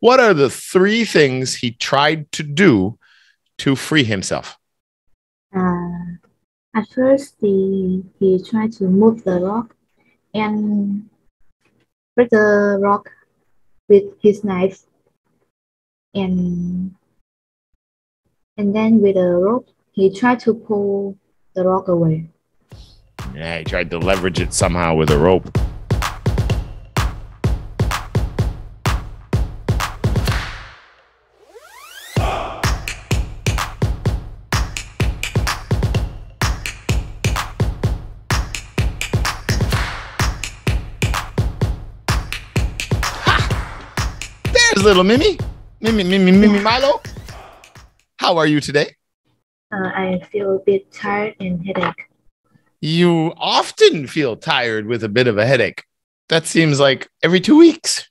What are the three things he tried to do to free himself? At first, he tried to move the rock and break the rock with his knife, and then with a rope, he tried to pull the rock away. Yeah, he tried to leverage it somehow with a rope. Little Mimi Milo. How are you today? I feel a bit tired and headache. You often feel tired with a bit of a headache. That seems like every 2 weeks.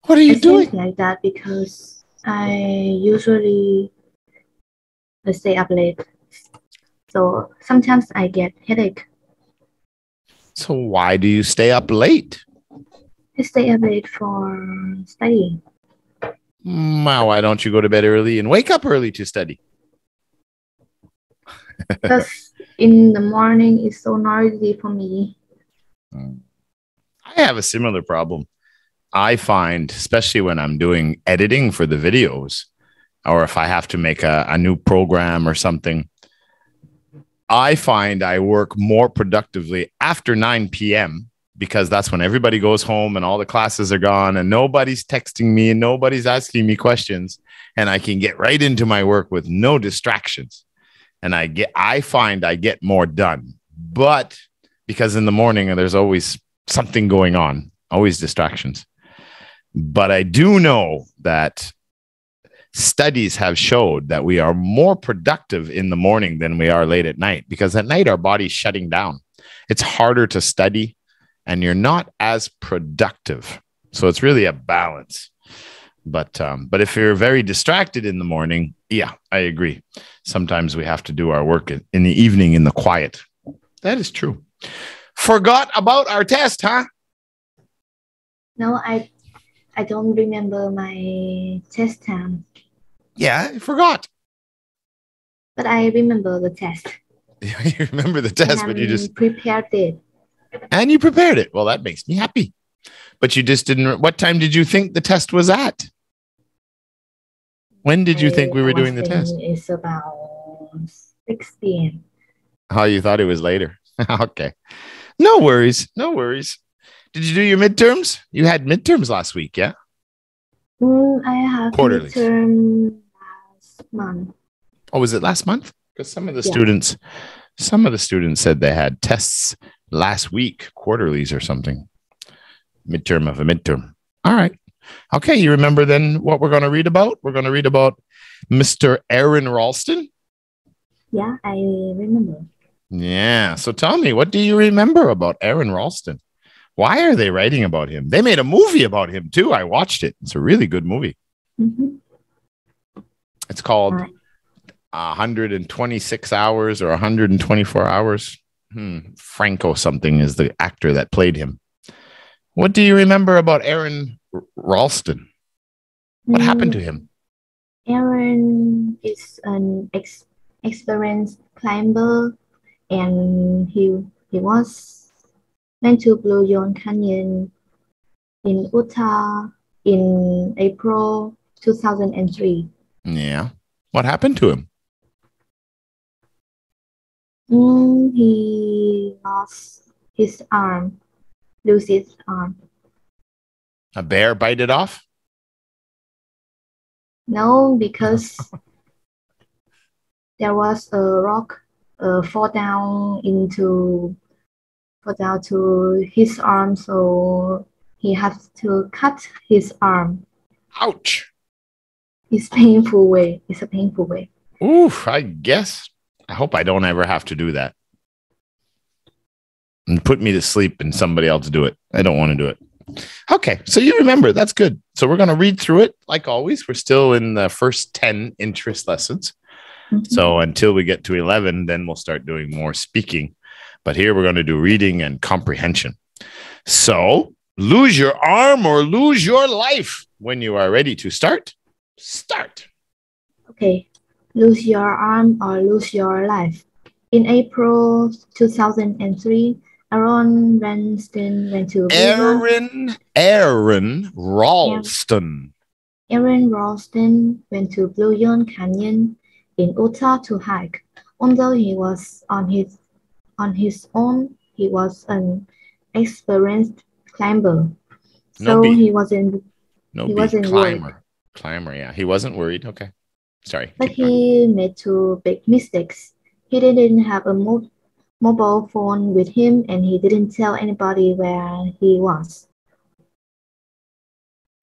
What are you doing? It seems like that because I usually stay up late. So sometimes I get headache. So why do you stay up late? I stay up late for studying. Wow, why don't you go to bed early and wake up early to study? Because in the morning it's so noisy for me. I have a similar problem. I find, especially when I'm doing editing for the videos, or if I have to make a new program or something, I find I work more productively after 9 p.m. because that's when everybody goes home and all the classes are gone and nobody's texting me and nobody's asking me questions, and I can get right into my work with no distractions. And I find I get more done. But because in the morning there's always something going on, always distractions. But I do know that studies have showed that we are more productive in the morning than we are late at night, because at night our body's shutting down. It's harder to study and you're not as productive. So it's really a balance. But if you're very distracted in the morning, yeah, I agree. Sometimes we have to do our work in the evening in the quiet. That is true. Forgot about our test, huh? No, I don't remember my test time. Yeah, I forgot. But I remember the test. You remember the test, but you just prepared it. And you prepared it. Well, that makes me happy. But you just didn't. What time did you think the test was at? When did you think we were doing the test? It's about 6 p.m. Oh, you thought it was later. Okay. No worries. No worries. Did you do your midterms? You had midterms last week, yeah? I have Quarterlies. Midterm last month. Oh, was it last month? Because some of the students said they had tests last week, quarterlies or something. Midterm of a midterm. All right. Okay, you remember then what we're going to read about? We're going to read about Mr. Aaron Ralston. Yeah, I remember. Yeah. So tell me, what do you remember about Aaron Ralston? Why are they writing about him? They made a movie about him too. I watched it. It's a really good movie. Mm-hmm. It's called 126 Hours or 124 Hours. Franco something is the actor that played him. What do you remember about Aaron Ralston? What happened to him? Aaron is an experienced climber, and he was went to Blue Yon Canyon in Utah in April 2003. Yeah. What happened to him? He lost his arm. Lose his arm. A bear bite it off? No, because there was a rock fall down to his arm, so he has to cut his arm. Ouch. It's a painful way. Oof, I guess. I hope I don't ever have to do that. And put me to sleep and somebody else do it. I don't want to do it. Okay, so you remember. That's good. So we're going to read through it like always. We're still in the first 10 interest lessons. Mm-hmm. So until we get to 11, then we'll start doing more speaking. But here we're going to do reading and comprehension. So lose your arm or lose your life. When you are ready to start, start. Okay. Lose your arm or lose your life. In April 2003, Aaron Ralston went to Aaron Ralston. Aaron Ralston went to Blue Yawn Canyon in Utah to hike. Although he was on his own, he was an experienced climber. So he wasn't worried. Climber, yeah. He wasn't worried. Okay. Sorry. But he made two big mistakes. He didn't have a mobile phone with him, and he didn't tell anybody where he was.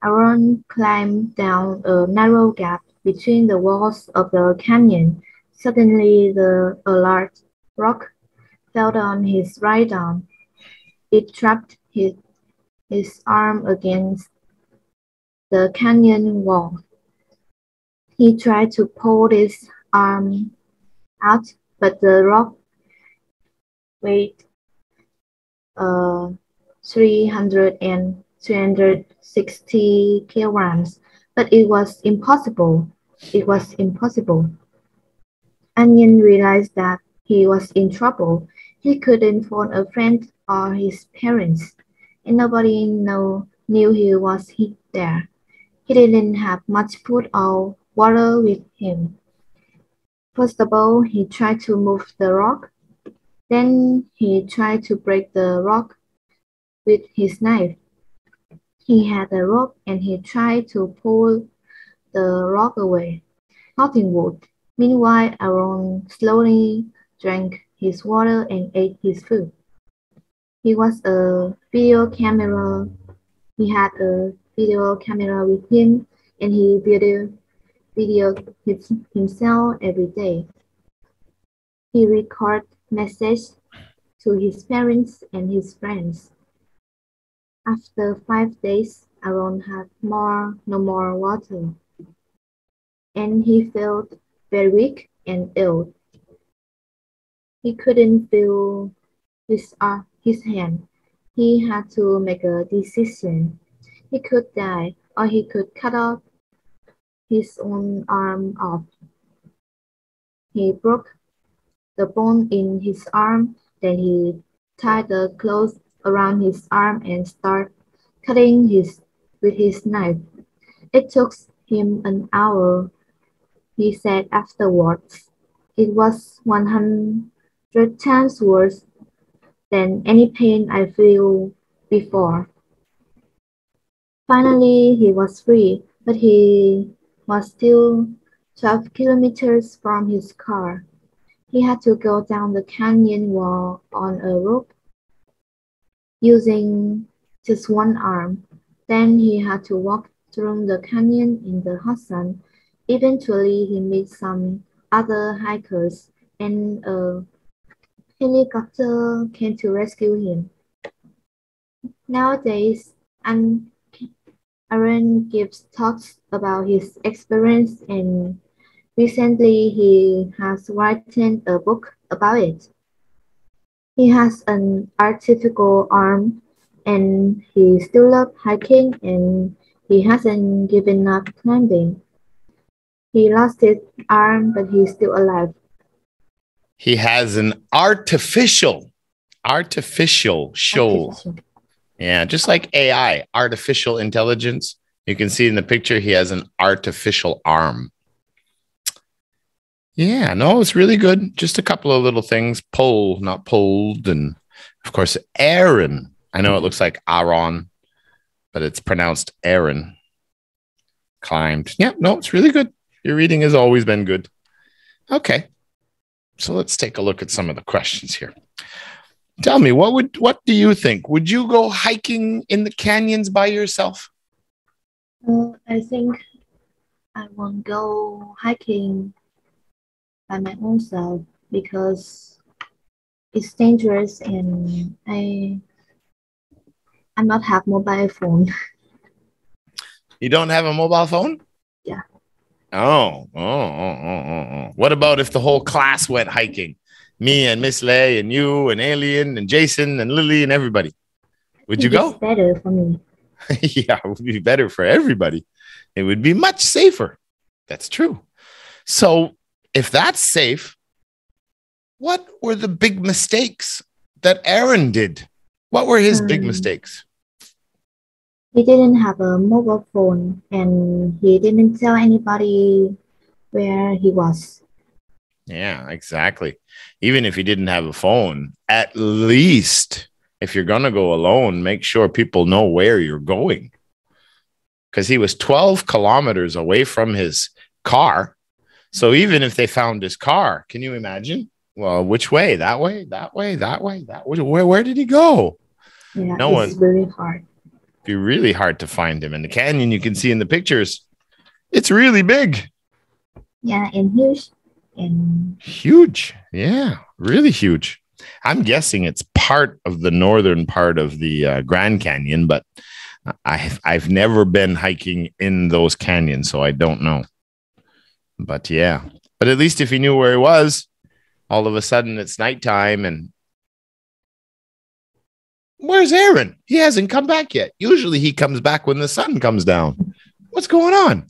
Aaron climbed down a narrow gap between the walls of the canyon. Suddenly, a large rock fell on his right arm. It trapped his arm against the canyon wall. He tried to pull his arm out, but the rock weighed 360 kilograms. But it was impossible. Onion realized that he was in trouble. He couldn't phone a friend or his parents, and nobody knew he was there. He didn't have much food or water with him. First of all, he tried to move the rock. Then he tried to break the rock with his knife. He had a rope and he tried to pull the rock away. Nothing would. Meanwhile, Aaron slowly drank his water and ate his food. He had a video camera with him, and he videoed himself every day. He recorded messages to his parents and his friends. After 5 days, Aaron had no more water, and he felt very weak and ill. He couldn't feel his hand. He had to make a decision. He could die, or he could cut off his own arm off. He broke the bone in his arm, then he tied the cloth around his arm and started cutting with his knife. It took him an hour, he said afterwards. It was 100 times worse than any pain I felt before. Finally, he was free, but he was still 12 kilometers from his car. He had to go down the canyon wall on a rope, using just one arm. Then he had to walk through the canyon in the hot sun. Eventually, he met some other hikers, and a helicopter came to rescue him. Nowadays, Aaron gives talks about his experience, and recently he has written a book about it. He has an artificial arm, and he still loves hiking, and he hasn't given up climbing. He lost his arm, but he's still alive. He has an artificial show. Yeah, just like AI, artificial intelligence. You can see in the picture, he has an artificial arm. Yeah, no, it's really good. Just a couple of little things. Pull, not pulled. And of course, Aaron. I know it looks like Aaron, but it's pronounced Aaron. Climbed. Yeah, no, it's really good. Your reading has always been good. Okay. So let's take a look at some of the questions here. Tell me, what do you think? Would you go hiking in the canyons by yourself? I think I won't go hiking by my own self because it's dangerous, and I not have mobile phone. You don't have a mobile phone? Yeah. Oh. What about if the whole class went hiking? Me and Miss Lay and you and Alien and Jason and Lily and everybody. Would you go? It's better for me. Yeah, it would be better for everybody. It would be much safer. That's true. So if that's safe, what were the big mistakes that Aaron did? What were his big mistakes? He didn't have a mobile phone and he didn't tell anybody where he was. Yeah, exactly. Even if he didn't have a phone, at least if you're going to go alone, make sure people know where you're going. Because he was 12 kilometers away from his car. So even if they found his car, can you imagine? Well, which way? That way, that way, that way, that way. Where did he go? Yeah, it's very hard. It'd be really hard to find him. And the canyon you can see in the pictures, it's really big. Yeah, and huge. Huge. Yeah, really huge. I'm guessing it's part of the northern part of the Grand Canyon, but I've never been hiking in those canyons, so I don't know. But yeah, but at least if he knew where he was, all of a sudden it's nighttime and where's Aaron? He hasn't come back yet. Usually he comes back when the sun comes down. What's going on?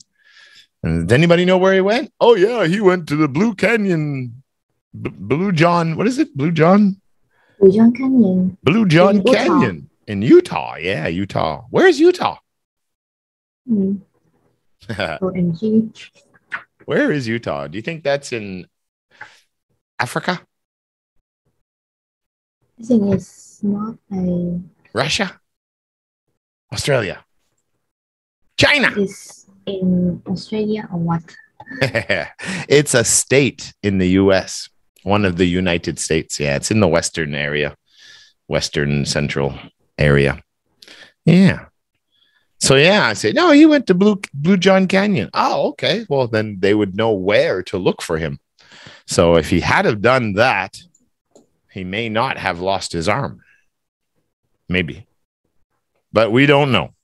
And does anybody know where he went? Oh yeah, he went to the Blue Canyon. Blue John. What is it? Blue John? Blue John Canyon. Blue John Canyon in Utah. Yeah, Utah. Where's Utah? OMG. Where is Utah? Do you think that's in Africa? I think it's not a... Russia? Australia? China? It's in Australia or what? It's a state in the US. One of the United States. Yeah, it's in the western area. Western central area. Yeah. So yeah, I said, no, he went to Blue John Canyon. Oh, okay. Well, then they would know where to look for him. So if he had have done that, he may not have lost his arm. Maybe. But we don't know.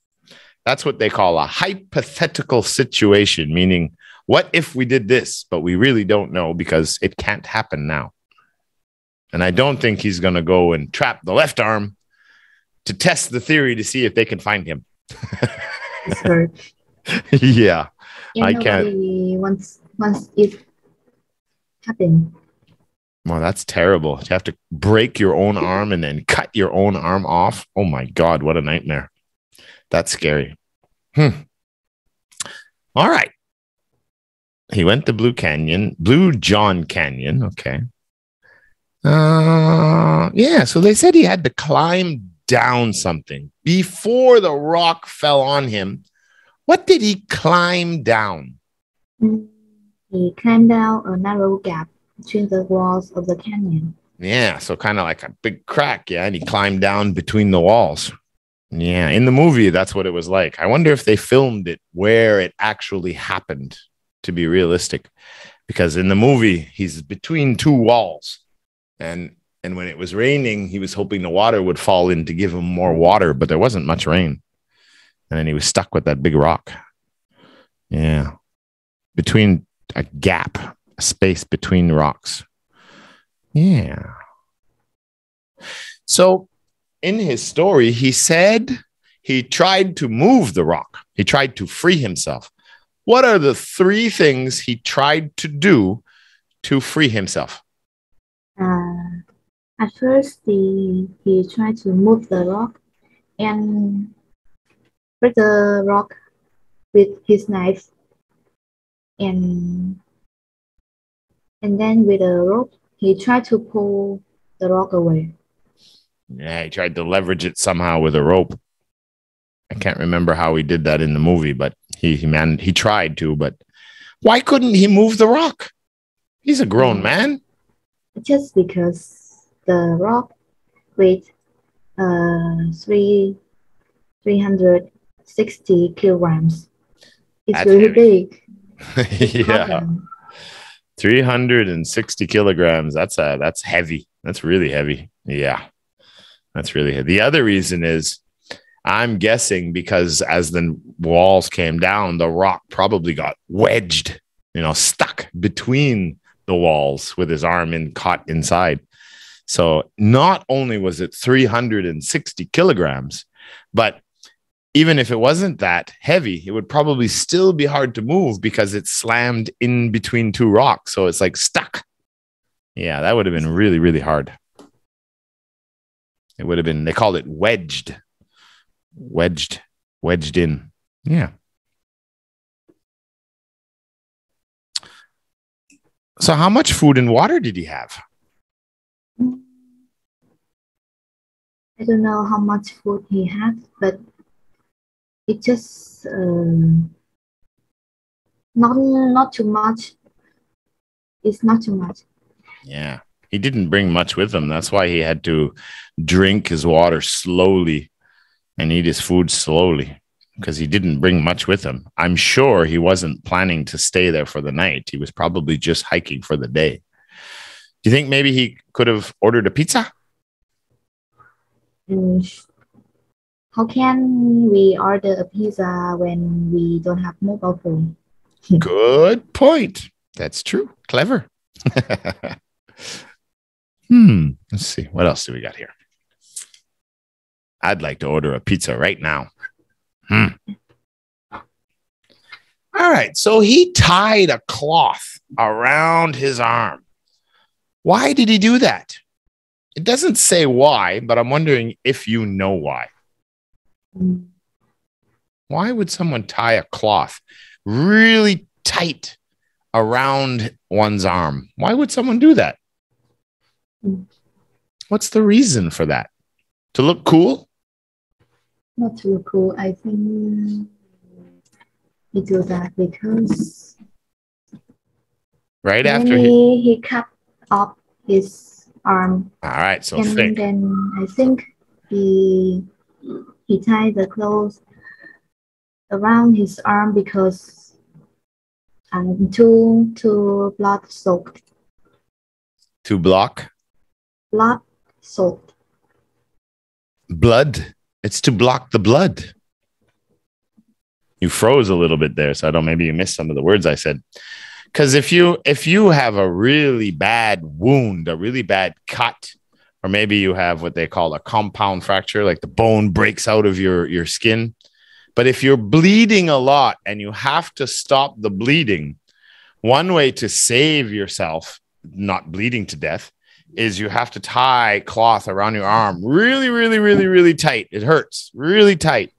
That's what they call a hypothetical situation, meaning what if we did this, but we really don't know because it can't happen now. And I don't think he's going to go and trap the left arm to test the theory to see if they can find him. Yeah, I can't. Once it happened. Well, that's terrible. You have to break your own arm and then cut your own arm off. Oh my God, what a nightmare. That's scary. All right. He went to Blue John Canyon. Okay. Yeah, so they said he had to climb down something before the rock fell on him. What did he climb down? He climbed down a narrow gap between the walls of the canyon. Yeah, so kind of like a big crack. Yeah, and he climbed down between the walls. Yeah, in the movie, that's what it was like. I wonder if they filmed it where it actually happened to be realistic. Because in the movie, he's between two walls. And when it was raining, he was hoping the water would fall in to give him more water, but there wasn't much rain. And then he was stuck with that big rock. Yeah. Between a gap, a space between rocks. Yeah. So in his story, he said he tried to move the rock. He tried to free himself. What are the 3 things he tried to do to free himself? At first, he tried to move the rock and break the rock with his knife. And then with a rope, he tried to pull the rock away. Yeah, he tried to leverage it somehow with a rope. I can't remember how he did that in the movie, but he tried to. But why couldn't he move the rock? He's a grown man. Just because the rock weighed 360 kilograms. It's That's really heavy. big. Yeah, 360 kilograms. That's heavy. That's really heavy. Yeah, that's really heavy. The other reason is, I'm guessing because as the walls came down, the rock probably got wedged, stuck between the walls with his arm caught inside. So not only was it 360 kilograms, but even if it wasn't that heavy, it would probably still be hard to move because it's slammed in between two rocks. So it's like stuck. Yeah, that would have been really, really hard. It would have been, they called it wedged in. Yeah. So how much food and water did he have? I don't know how much food he had, but it just not too much. It's not too much. Yeah. He didn't bring much with him. That's why he had to drink his water slowly and eat his food slowly, because he didn't bring much with him. I'm sure he wasn't planning to stay there for the night. He was probably just hiking for the day. Do you think maybe he could have ordered a pizza? How can we order a pizza when we don't have mobile phone? Good point. That's true. Clever. Let's see. What else do we got here? I'd like to order a pizza right now. All right. So he tied a cloth around his arm. Why did he do that? It doesn't say why, but I'm wondering if you know why. Why would someone tie a cloth really tight around one's arm? Why would someone do that? What's the reason for that? To look cool? Not to look cool. I think he do that because right after he cut off his arm. All right, so and then I think he tied the clothes around his arm because too blood soaked. To block? Blood soaked. Blood? It's to block the blood. You froze a little bit there, so I don't, maybe you missed some of the words I said. Because if you have a really bad wound, a really bad cut, or maybe you have what they call a compound fracture, like the bone breaks out of your skin. But if you're bleeding a lot and you have to stop the bleeding, one way to save yourself not bleeding to death is you have to tie cloth around your arm really, really, really, really tight. It hurts really tight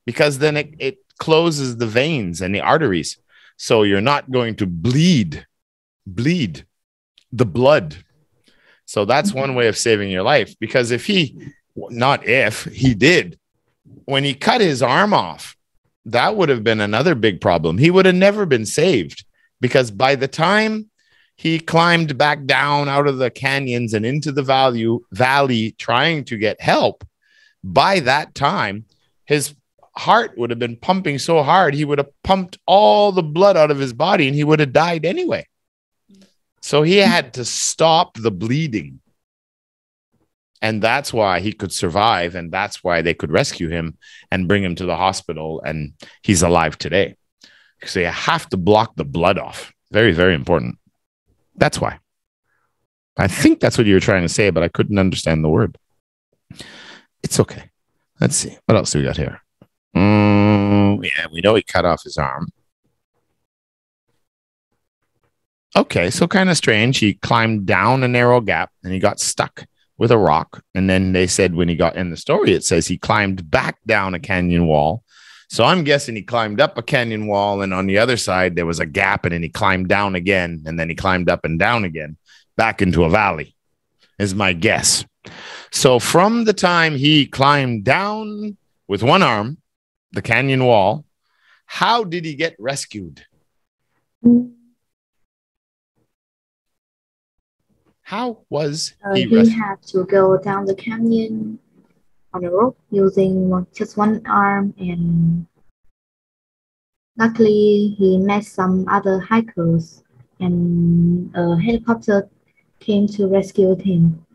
because then it closes the veins and the arteries. So you're not going to bleed the blood. So that's one way of saving your life, because he did, when he cut his arm off, that would have been another big problem. He would have never been saved, because by the time he climbed back down out of the canyons and into the valley trying to get help, by that time, his heart would have been pumping so hard, he would have pumped all the blood out of his body and he would have died anyway. So he had to stop the bleeding. And that's why he could survive. And that's why they could rescue him and bring him to the hospital. And he's alive today. So you have to block the blood off. Very, very important. That's why. I think that's what you were trying to say, but I couldn't understand the word. It's okay. Let's see. What else do we got here? Yeah, we know he cut off his arm. Okay, so kind of strange. He climbed down a narrow gap and he got stuck with a rock. And then they said when he got in the story, it says he climbed back down a canyon wall. So I'm guessing he climbed up a canyon wall, and on the other side, there was a gap, and then he climbed down again, and then he climbed up and down again, back into a valley, is my guess. So from the time he climbed down with one arm, the canyon wall, how did he get rescued? How was he rescued? He had to go down the canyon on a rope using just one arm, and luckily he met some other hikers, and a helicopter came to rescue him.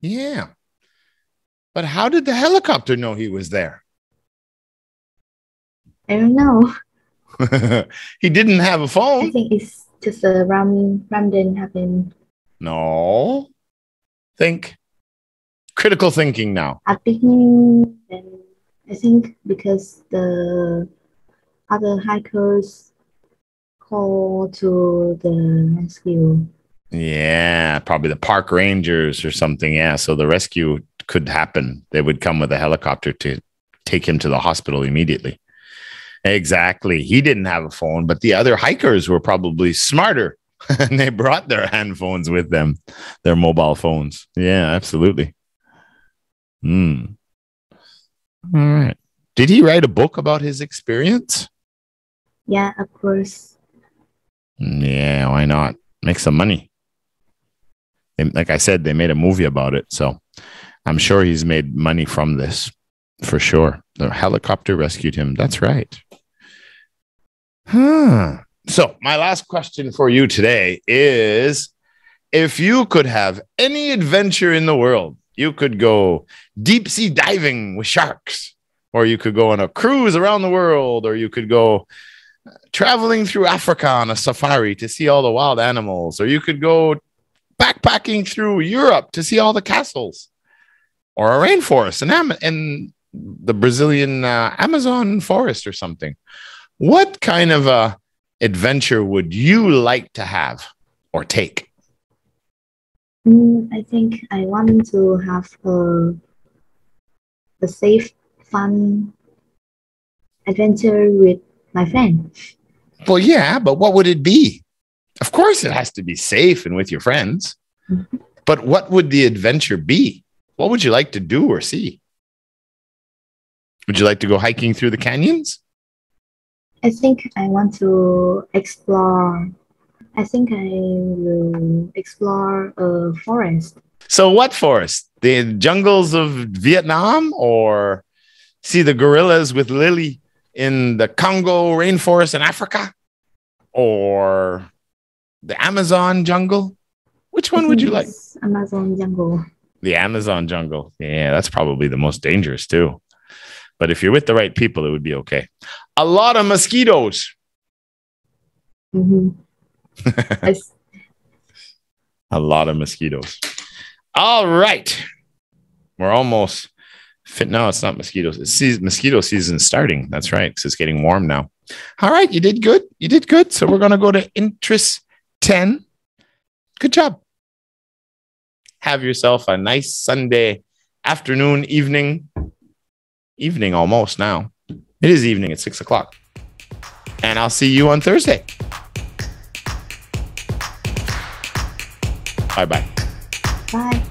Yeah. But how did the helicopter know he was there? I don't know. He didn't have a phone. I think it's just a random happen. No. Think. Critical thinking now. I think I think because the other hikers call to the rescue. Yeah, probably the park rangers or something. Yeah, so the rescue could happen. They would come with a helicopter to take him to the hospital immediately. Exactly. He didn't have a phone, but the other hikers were probably smarter and they brought their hand phones with them, their mobile phones. Yeah, absolutely. All right. Did he write a book about his experience? Yeah, of course. Yeah, why not? Make some money. Like I said, they made a movie about it. So I'm sure he's made money from this for sure. The helicopter rescued him. That's right. So my last question for you today is, if you could have any adventure in the world, you could go deep sea diving with sharks, or you could go on a cruise around the world, or you could go traveling through Africa on a safari to see all the wild animals, or you could go backpacking through Europe to see all the castles, or a rainforest and the Brazilian Amazon forest or something. What kind of a adventure would you like to have or take? I think I want to have a safe, fun adventure with my friend. Well, yeah, but what would it be? Of course, it has to be safe and with your friends. Mm-hmm. But what would the adventure be? What would you like to do or see? Would you like to go hiking through the canyons? I think I want to explore. I think I will explore a forest. So what forest? The jungles of Vietnam, or see the gorillas with Lily in the Congo rainforest in Africa, or the Amazon jungle? Which one would you like? Amazon jungle. The Amazon jungle. Yeah, that's probably the most dangerous too. But if you're with the right people, it would be okay. A lot of mosquitoes. Mm-hmm. A lot of mosquitoes. All right. We're almost fit. No, it's not mosquitoes. It's mosquito season starting. That's right. Because it's getting warm now. All right. You did good. You did good. So we're going to go to interest 10. Good job. Have yourself a nice Sunday afternoon, evening almost now. It is evening at 6:00. And I'll see you on Thursday. Bye-bye. Bye.